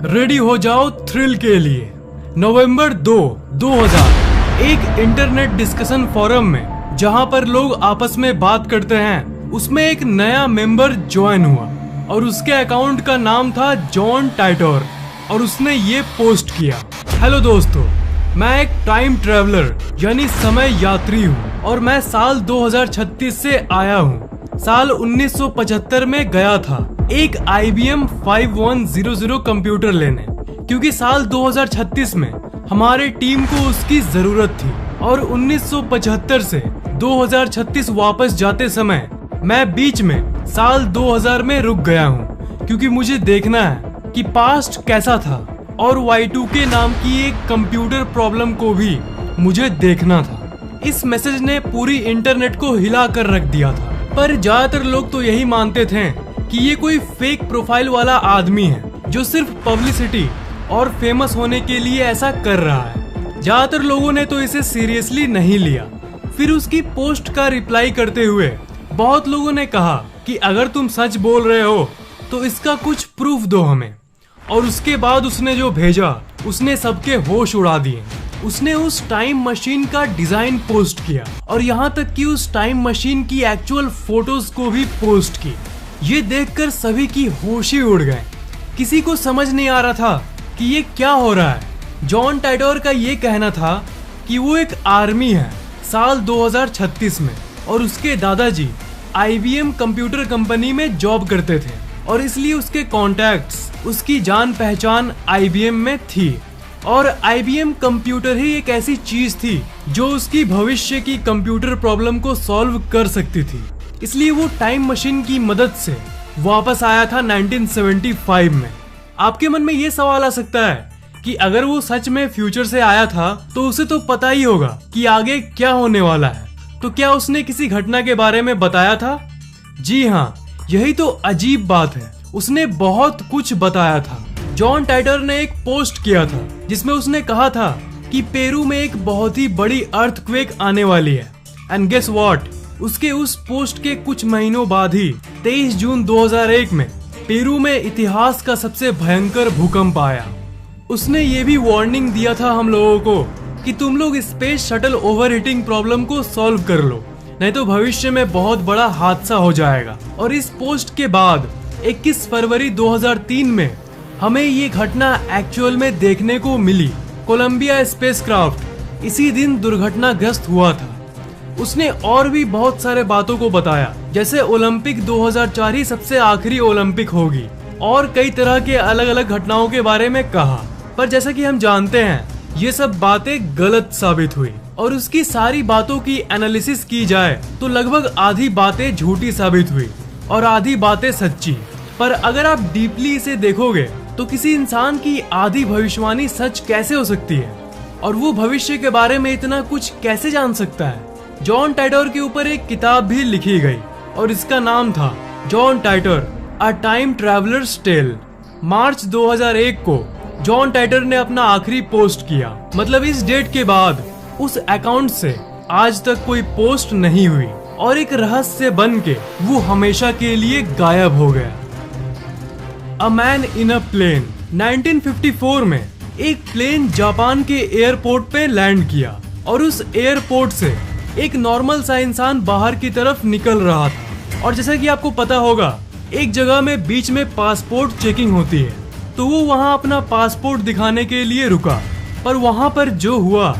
Ready हो जाओ thrill के लिए। नवंबर 2, 2000 एक इंटरनेट डिस्कशन फोरम में जहां पर लोग आपस में बात करते हैं, उसमें एक नया मेंबर ज्वाइन हुआ और उसके अकाउंट का नाम था जॉन टाइटर और उसने ये पोस्ट किया। हेलो दोस्तों, मैं एक टाइम ट्रेवलर यानी समय यात्री हूँ और मैं साल 2036 से आया हूँ। साल 1975 में गया था एक IBM 5100 कंप्यूटर लेने, क्योंकि साल 2036 में हमारे टीम को उसकी जरूरत थी। और 1975 से 2036 वापस जाते समय मैं बीच में साल 2000 में रुक गया हूँ, क्योंकि मुझे देखना है कि पास्ट कैसा था और Y2K नाम की एक कंप्यूटर प्रॉब्लम को भी मुझे देखना था। इस मैसेज ने पूरी इंटरनेट को हिला कर रख दिया था, पर ज्यादातर लोग तो यही मानते थे कि ये कोई फेक प्रोफाइल वाला आदमी है जो सिर्फ पब्लिसिटी और फेमस होने के लिए ऐसा कर रहा है। ज्यादातर लोगों ने तो इसे सीरियसली नहीं लिया। फिर उसकी पोस्ट का रिप्लाई करते हुए बहुत लोगों ने कहा कि अगर तुम सच बोल रहे हो तो इसका कुछ प्रूफ दो हमें। और उसके बाद उसने जो भेजा उसने सबके होश उड़ा दिए। उसने उस टाइम मशीन का डिजाइन पोस्ट किया और यहाँ तक कि उस टाइम मशीन की एक्चुअल फोटोज को भी पोस्ट की। ये देखकर सभी की होश ही उड़ गए। किसी को समझ नहीं आ रहा था कि ये क्या हो रहा है। जॉन टाइटर का ये कहना था कि वो एक आर्मी है साल 2036 में और उसके दादाजी IBM कंप्यूटर कंपनी में जॉब करते थे और इसलिए उसके कॉन्टैक्ट्स, उसकी जान पहचान IBM में थी। और IBM कंप्यूटर ही एक ऐसी चीज थी जो उसकी भविष्य की कंप्यूटर प्रॉब्लम को सॉल्व कर सकती थी। इसलिए वो टाइम मशीन की मदद से वापस आया था 1975 में। आपके मन में ये सवाल आ सकता है कि अगर वो सच में फ्यूचर से आया था तो उसे तो पता ही होगा कि आगे क्या होने वाला है, तो क्या उसने किसी घटना के बारे में बताया था? जी हाँ, यही तो अजीब बात है, उसने बहुत कुछ बताया था। जॉन टाइटर ने एक पोस्ट किया था जिसमें उसने कहा था कि पेरू में एक बहुत ही बड़ी अर्थक्वेक आने वाली है। एंड गेस व्हाट, उसके उस पोस्ट के कुछ महीनों बाद ही 23 जून 2001 में पेरू में इतिहास का सबसे भयंकर भूकंप आया। उसने ये भी वार्निंग दिया था हम लोगों को कि तुम लोग स्पेस शटल ओवरहीटिंग प्रॉब्लम को सॉल्व कर लो, नहीं तो भविष्य में बहुत बड़ा हादसा हो जाएगा। और इस पोस्ट के बाद 21 फरवरी 2003 में हमें ये घटना एक्चुअल में देखने को मिली। कोलंबिया स्पेसक्राफ्ट इसी दिन दुर्घटनाग्रस्त हुआ था। उसने और भी बहुत सारे बातों को बताया, जैसे ओलंपिक 2004 ही सबसे आखिरी ओलंपिक होगी और कई तरह के अलग अलग घटनाओं के बारे में कहा। पर जैसा कि हम जानते हैं ये सब बातें गलत साबित हुई और उसकी सारी बातों की एनालिसिस की जाए तो लगभग आधी बातें झूठी साबित हुई और आधी बातें सच्ची। पर अगर आप डीपली इसे देखोगे तो किसी इंसान की आधी भविष्यवाणी सच कैसे हो सकती है और वो भविष्य के बारे में इतना कुछ कैसे जान सकता है? जॉन टाइटर के ऊपर एक किताब भी लिखी गई और इसका नाम था John Titor a time traveller's tale. March 2001 को जॉन टाइटर ने अपना आखिरी पोस्ट किया, मतलब इस डेट के बाद उस अकाउंट से आज तक कोई पोस्ट नहीं हुई और एक रहस्य बन के वो हमेशा के लिए गायब हो गया। A man in a plane. 1954 में एक प्लेन जापान के एयरपोर्ट पे लैंड किया और उस एयरपोर्ट से एक नॉर्मल सा इंसान बाहर की तरफ निकल रहा था। और जैसा कि आपको पता होगा, एक जगह में बीच में पासपोर्ट चेकिंग होती है, तो वो वहाँ अपना पासपोर्ट दिखाने के लिए रुका। पर वहाँ पर जो हुआ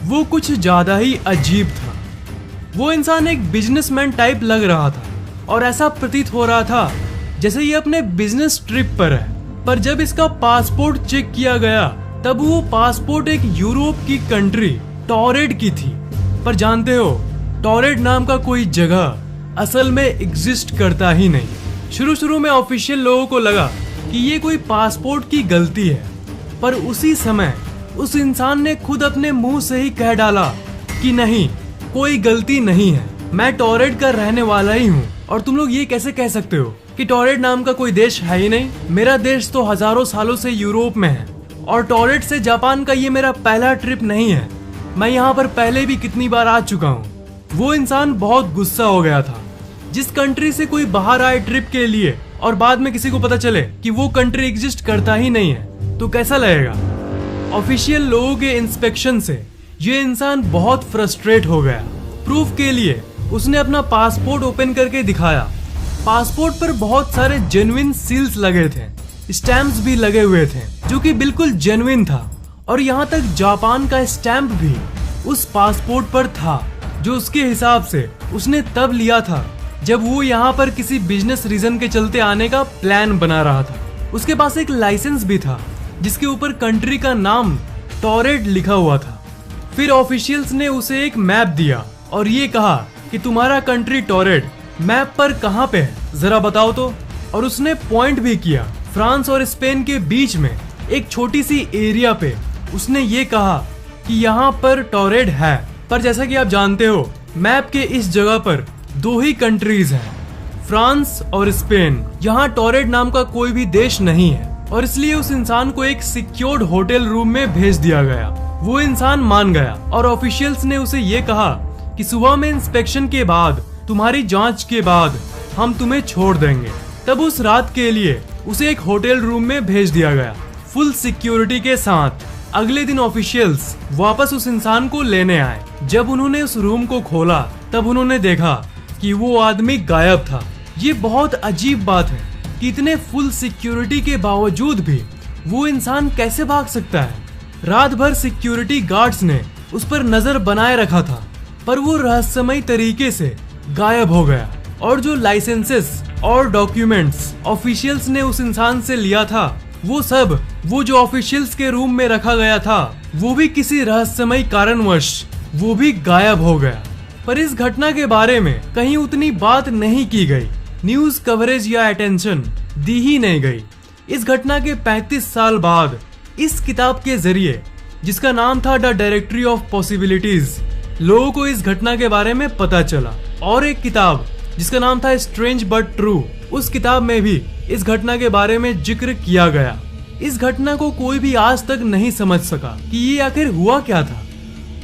वो कुछ ज्यादा ही अजीब था। वो इंसान एक बिजनेसमैन टाइप लग रहा था और ऐसा प्रतीत हो रहा था जैसे ये अपने बिजनेस ट्रिप पर है। पर जब इसका पासपोर्ट चेक किया गया तब वो पासपोर्ट एक यूरोप की कंट्री टॉरेड की थी। पर जानते हो, टॉरेड नाम का कोई जगह असल में एग्जिस्ट करता ही नहीं। शुरू में ऑफिशियल लोगों को लगा कि ये कोई पासपोर्ट की गलती है, पर उसी समय उस इंसान ने खुद अपने मुंह से ही कह डाला कि नहीं, कोई गलती नहीं है, मैं टॉरेड का रहने वाला ही हूँ। और तुम लोग ये कैसे कह सकते हो कि टॉरेड नाम का कोई देश है ही नहीं? मेरा देश तो हजारों सालों से यूरोप में है और टॉरेड से जापान का ये मेरा पहला ट्रिप नहीं है। मैं यहाँ पर पहले भी कितनी बार आ चुका हूँ। वो इंसान बहुत गुस्सा हो गया था। जिस कंट्री से कोई बाहर आए ट्रिप के लिए और बाद में किसी को पता चले कि वो कंट्री एग्जिस्ट करता ही नहीं है, तो कैसा लगेगा। ऑफिशियल लोगों के इंस्पेक्शन से ये इंसान बहुत फ्रस्ट्रेट हो गया। प्रूफ के लिए उसने अपना पासपोर्ट ओपन करके दिखाया। पासपोर्ट पर बहुत सारे जेन्युइन सील्स लगे थे, स्टैम्प्स भी लगे हुए थे जो कि बिल्कुल जेन्युइन था। और यहाँ तक जापान का स्टैम्प भी उस पासपोर्ट पर था, जो उसके हिसाब से उसने तब लिया था जब वो यहाँ पर किसी बिजनेस रीजन के चलते आने का प्लान बना रहा था। उसके पास एक लाइसेंस भी था जिसके ऊपर कंट्री का नाम टोरेड लिखा हुआ था। फिर ऑफिशियल्स ने उसे एक मैप दिया और ये कहा कि तुम्हारा कंट्री टोरेड मैप पर कहाँ पे है, जरा बताओ तो। और उसने पॉइंट भी किया फ्रांस और स्पेन के बीच में एक छोटी सी एरिया पे। उसने ये कहा कि यहाँ पर टोरेड है, पर जैसा कि आप जानते हो मैप के इस जगह पर दो ही कंट्रीज हैं, फ्रांस और स्पेन। यहाँ टोरेड नाम का कोई भी देश नहीं है और इसलिए उस इंसान को एक सिक्योर्ड होटल रूम में भेज दिया गया। वो इंसान मान गया और ऑफिशियल्स ने उसे ये कहा कि सुबह में इंस्पेक्शन के बाद, तुम्हारी जांच के बाद हम तुम्हें छोड़ देंगे। तब उस रात के लिए उसे एक होटल रूम में भेज दिया गया फुल सिक्योरिटी के साथ। अगले दिन ऑफिशियल्स वापस उस इंसान को लेने आए। जब उन्होंने उस रूम को खोला तब उन्होंने देखा कि वो आदमी गायब था। ये बहुत अजीब बात है कि इतने फुल सिक्योरिटी के बावजूद भी वो इंसान कैसे भाग सकता है। रात भर सिक्योरिटी गार्ड्स ने उस पर नजर बनाए रखा था, पर वो रहस्यमयी तरीके से गायब हो गया। और जो लाइसेंसेस और डॉक्यूमेंट्स ऑफिशियल्स ने उस इंसान से लिया था, वो सब वो जो ऑफिशियल्स के रूम में रखा गया था, वो भी किसी रहस्यमयी कारणवश वो भी गायब हो गया। पर इस घटना के बारे में कहीं उतनी बात नहीं की गई, न्यूज कवरेज या अटेंशन दी ही नहीं गई। इस घटना के 35 साल बाद इस किताब के जरिए, जिसका नाम था द डायरेक्टरी ऑफ पॉसिबिलिटीज, लोगों को इस घटना के बारे में पता चला। और एक किताब जिसका नाम था स्ट्रेंज बट ट्रू, उस किताब में भी इस घटना के बारे में जिक्र किया गया। इस घटना को कोई भी आज तक नहीं समझ सका कि ये आखिर हुआ क्या था।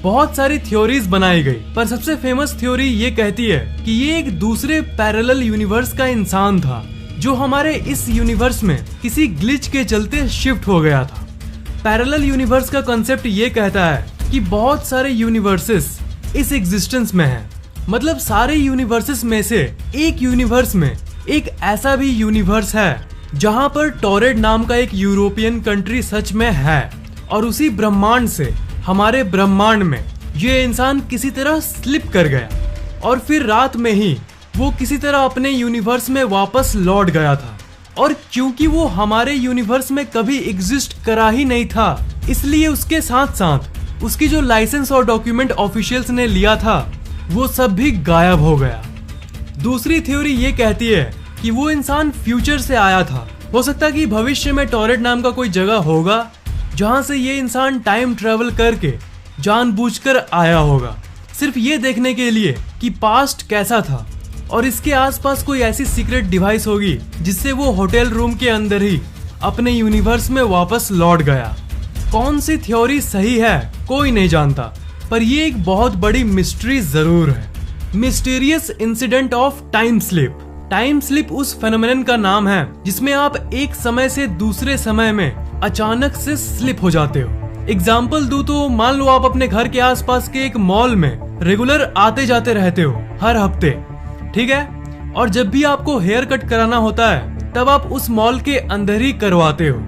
बहुत सारी थ्योरीज बनाई गई, पर सबसे फेमस थ्योरी ये कहती है कि ये एक दूसरे पैरेलल यूनिवर्स का इंसान था जो हमारे इस यूनिवर्स में किसी ग्लिच के चलते शिफ्ट हो गया था। पैरेलल यूनिवर्स का कंसेप्ट ये कहता है कि बहुत सारे यूनिवर्सेस इस एग्जिस्टेंस में हैं। मतलब सारे यूनिवर्सेस में से एक यूनिवर्स में एक ऐसा भी यूनिवर्स है जहां पर टोरेड नाम का एक यूरोपियन कंट्री सच में है। और उसी ब्रह्मांड से हमारे ब्रह्मांड में ये इंसान किसी तरह स्लिप कर गया और फिर रात में ही वो किसी तरह अपने यूनिवर्स में वापस लौट गया था। और क्योंकि वो हमारे यूनिवर्स में कभी एग्जिस्ट करा ही नहीं था, इसलिए उसके साथ साथ उसकी जो लाइसेंस और डॉक्यूमेंट ऑफिशियल्स ने लिया था, वो सब भी गायब हो गया। दूसरी थ्योरी ये कहती है कि वो इंसान फ्यूचर से आया था। हो सकता है कि भविष्य में टोरेड नाम का कोई जगह होगा जहां से ये इंसान टाइम ट्रेवल करके जानबूझकर आया होगा, सिर्फ ये देखने के लिए कि पास्ट कैसा था। और इसके आसपास कोई ऐसी सीक्रेट डिवाइस होगी जिससे वो होटल रूम के अंदर ही अपने यूनिवर्स में वापस लौट गया। कौन सी थ्योरी सही है कोई नहीं जानता, पर ये एक बहुत बड़ी मिस्ट्री जरूर है। Mysterious incident of time slip. Time slip उस फेनोमेनन का नाम है जिसमें आप एक समय से दूसरे समय में अचानक से स्लिप हो जाते हो। एग्जाम्पल दूं तो मान लो आप अपने घर के आसपास के एक मॉल में रेगुलर आते जाते रहते हो हर हफ्ते, ठीक है। और जब भी आपको हेयर कट कराना होता है तब आप उस मॉल के अंदर ही करवाते हो।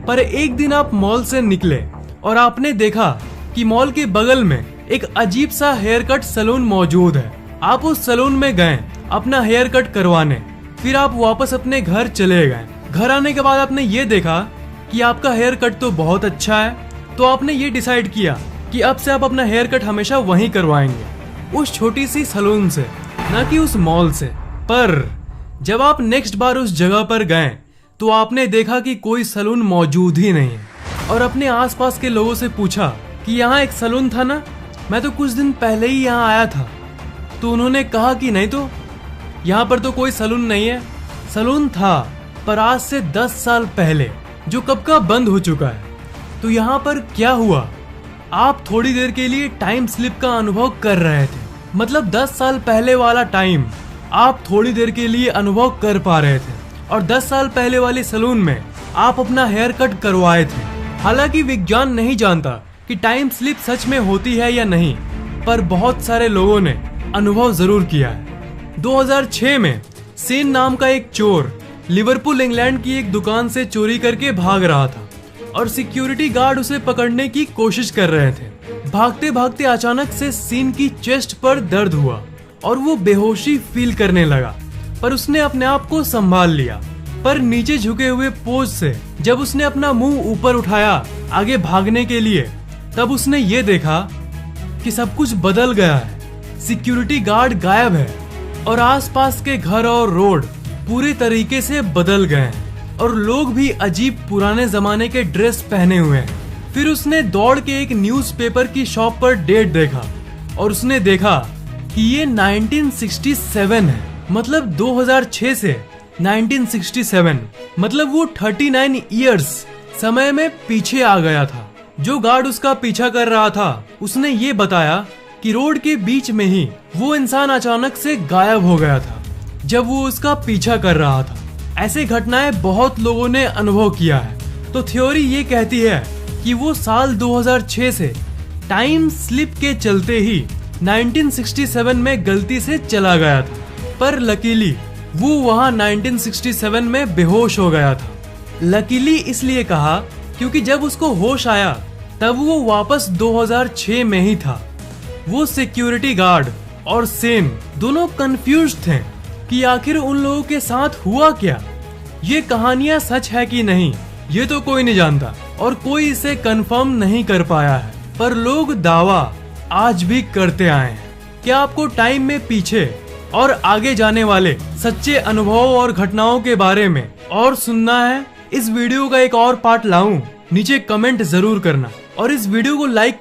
पर एक दिन आप मॉल से निकले और आपने देखा कि मॉल के बगल में एक अजीब सा हेयर कट सैलून मौजूद है। आप उस सैलून में गए अपना हेयर कट करवाने, फिर आप वापस अपने घर चले गए। घर आने के बाद आपने ये देखा कि आपका हेयर कट तो बहुत अच्छा है, तो आपने ये डिसाइड किया कि अब से आप अपना हेयर कट हमेशा वहीं करवाएंगे, उस छोटी सी सैलून से, न कि उस मॉल से। पर जब आप नेक्स्ट बार उस जगह पर गए तो आपने देखा कि कोई सैलून मौजूद ही नहीं है। और अपने आसपास के लोगों से पूछा कि यहाँ एक सैलून था ना, मैं तो कुछ दिन पहले ही यहाँ आया था। तो उन्होंने कहा कि नहीं, तो यहाँ पर तो कोई सैलून नहीं है। सैलून था पर आज से 10 साल पहले, जो कब का बंद हो चुका है। तो यहाँ पर क्या हुआ, आप थोड़ी देर के लिए टाइम स्लिप का अनुभव कर रहे थे। मतलब 10 साल पहले वाला टाइम आप थोड़ी देर के लिए अनुभव कर पा रहे थे और 10 साल पहले वाले सैलून में आप अपना हेयर कट करवाए थे। हालांकि विज्ञान नहीं जानता कि टाइम स्लिप सच में होती है या नहीं, पर बहुत सारे लोगों ने अनुभव जरूर किया है। 2006 में सेन नाम का एक चोर लिवरपूल इंग्लैंड की एक दुकान से चोरी करके भाग रहा था और सिक्योरिटी गार्ड उसे पकड़ने की कोशिश कर रहे थे। भागते भागते अचानक से सेन की चेस्ट पर दर्द हुआ और वो बेहोशी फील करने लगा, पर उसने अपने आप को संभाल लिया। पर नीचे झुके हुए पोज से जब उसने अपना मुंह ऊपर उठाया आगे भागने के लिए, तब उसने ये देखा कि सब कुछ बदल गया है। सिक्योरिटी गार्ड गायब है और आसपास के घर और रोड पूरे तरीके से बदल गए हैं और लोग भी अजीब पुराने जमाने के ड्रेस पहने हुए हैं। फिर उसने दौड़ के एक न्यूज़पेपर की शॉप पर डेट देखा और उसने देखा कि ये 1967 है, मतलब 2006 से 1967, मतलब वो 39 इयर्स समय में पीछे आ गया था। जो गार्ड उसका पीछा कर रहा था उसने ये बताया कि रोड के बीच में ही वो इंसान अचानक से गायब हो गया था जब वो उसका पीछा कर रहा था। ऐसे घटनाएं बहुत लोगों ने अनुभव किया है। तो थ्योरी ये कहती है कि वो साल 2006 से टाइम स्लिप के चलते ही 1967 में गलती से चला गया था, पर लकीली वो वहां 1967 में बेहोश हो गया था। लकीली इसलिए कहा क्योंकि जब उसको होश आया तब वो वापस 2006 में ही था। वो सिक्योरिटी गार्ड और सेन दोनों कंफ्यूज थे कि आखिर उन लोगों के साथ हुआ क्या। ये कहानियां सच है कि नहीं ये तो कोई नहीं जानता और कोई इसे कंफर्म नहीं कर पाया है, पर लोग दावा आज भी करते आए हैं। क्या आपको टाइम में पीछे और आगे जाने वाले सच्चे अनुभवों और घटनाओं के बारे में और सुनना है? इस वीडियो का एक और पार्ट लाऊं? नीचे कमेंट जरूर करना और इस वीडियो को लाइक